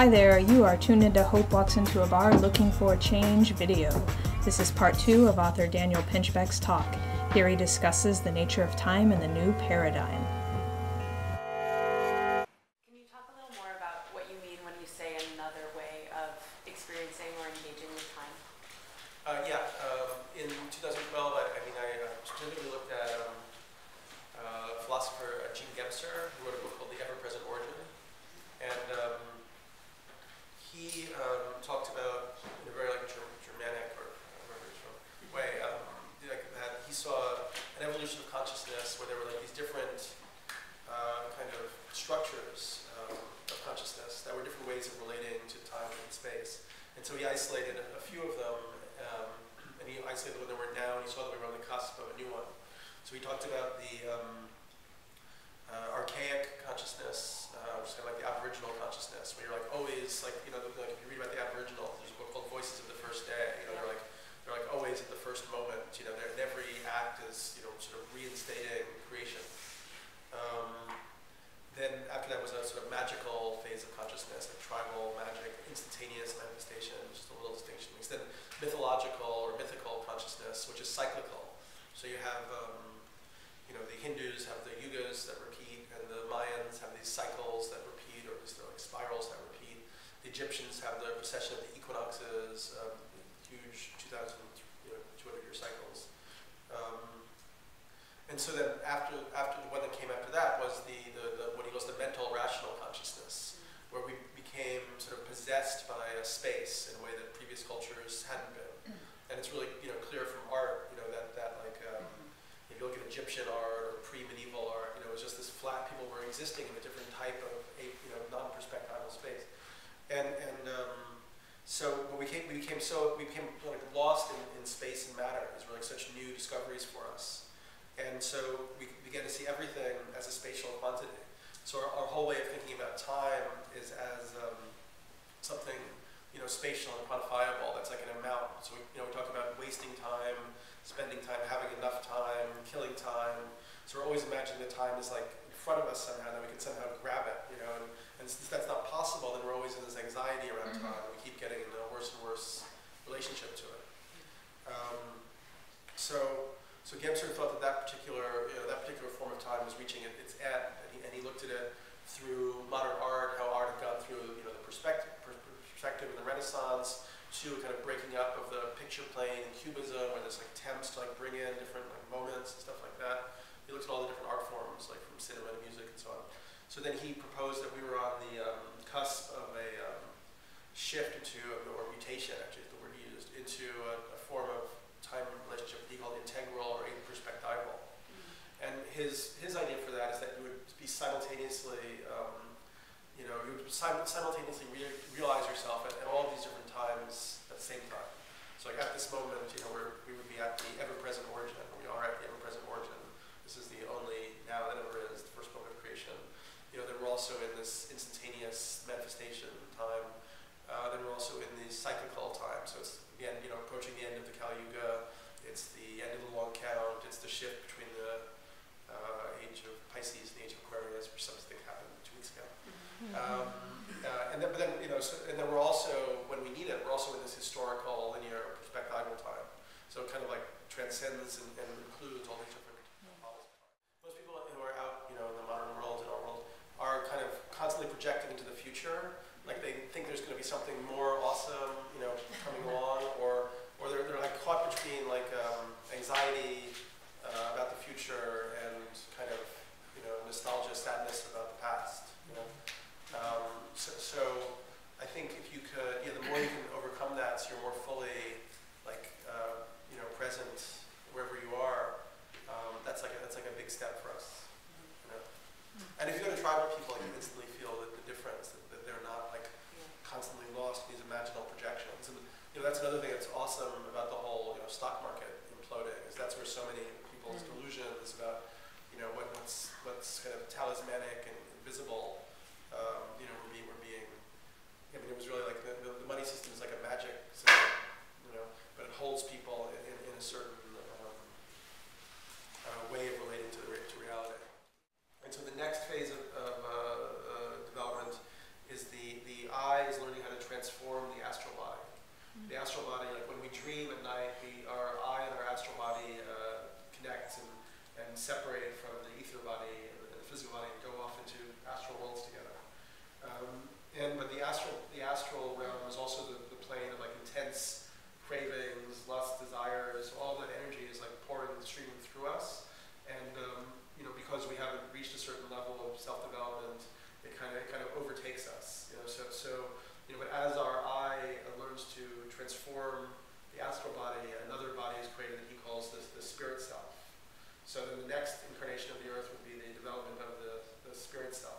Hi there, you are tuned into Hope Walks Into a Bar Looking for Change video. This is part 2 of author Daniel Pinchbeck's talk. Here he discusses the nature of time and the new paradigm. Can you talk a little more about what you mean when you say another way of experiencing or engaging with time? In 2012, I specifically looked at philosopher Jean Gebser, who wrote a book called The Ever-Present Origin. And he talked about, in a very Germanic or way, that he saw an evolution of consciousness where there were these different kind of structures of consciousness that were different ways of relating to time and space. And so he isolated a few of them, and he isolated when they were now, and he saw that we were on the cusp of a new one. So he talked about the archaic consciousness, which is kind of like the Aboriginal consciousness, where you're always, if you read about the Aboriginals, there's a book called Voices of the First Day. They're always at the first moment. Every act is sort of reinstating creation. Then after that was a sort of magical phase of consciousness, like tribal magic, instantaneous manifestation, just a little distinction. Then mythological or mythical consciousness, which is cyclical. So you have, the Hindus have the yugas that repeat, and the Mayans have these cycles that repeat, or just spirals that repeat. The Egyptians have the precession of the equinoxes, huge 2,200-year cycles. And so then after the one that came after that was what he calls the mental rational consciousness, where we became sort of possessed by a space in a way that previous cultures hadn't been. And it's really clear from art, if you look at Egyptian art or pre-medieval art, it was just this flat, people were existing in a different type of non-perspectival space. So we became lost in space and matter. These were such new discoveries for us. And so we began to see everything as a spatial quantity. So our whole way of thinking about time is as something spatial and quantifiable. That's like an amount. So we talk about wasting time, spending time, having enough time, killing time. So we're always imagining that time is in front of us somehow, that we can somehow grab it. And since that's not possible, then we're always in this anxiety around time. We keep getting in a worse and worse relationship to it. So Gebser thought that particular form of time was reaching its end, and he looked at it through modern art, how art had gone through the perspective in the Renaissance, to kind of breaking up of the picture plane and cubism, where there's attempts to bring in different moments and stuff like that. He looked at all the different art forms, from cinema to music and so on. So then he proposed that we were on the cusp of a shift or mutation, actually is the word he used, into a form of time relationship he called integral or perspectival. And his idea for that is that you would be simultaneously, simultaneously realize yourself at all of these different times at the same time. So at this moment, we would be at the ever-present origin. We are at the ever-present origin. This is the only now that ever is, the first moment of creation. Then we're also in this instantaneous manifestation time. Then we're also in the cyclical time. So it's again, approaching the end of the Kali Yuga. It's the end of the long count. It's the shift between the age of Pisces and the age of Aquarius, which something happened 2 weeks ago. And then we're also, when we need it, we're also in this historical, linear, perspectival time. So it kind of transcends and includes all these different models of time. Most people who are out, in the modern world, in our world, are kind of constantly projecting into the future. They think there's going to be something more awesome, coming along, or they're caught between anxiety about the future and kind of nostalgia, sadness about the past. So I think if you could, the more you can overcome that, so you're more fully present wherever you are. That's like a big step for us. And if you go to tribal people, you instantly feel the difference, that they're not constantly lost in these imaginal projections. And that's another thing that's awesome about the whole stock market imploding, is that's where so many people's delusions about what's kind of talismanic and invisible, we're being. It was really the money system is like a magic system, but it holds people in a certain way of relating to reality. And so the next phase of development is the eye is learning how to transform the astral body. The astral body, like when we dream at night, our eye and our astral body connect and separate from the ether body and the physical body and go off into astral worlds together. But the astral realm is also the plane of like intense cravings, lust, desires. All that energy is like pouring and streaming through us, and because we haven't reached a certain level of self-development, it kind of overtakes us. But as our eye learns to transform the astral body, another body is created that he calls the spirit self. So then the next incarnation of the earth would be the development of the spirit self.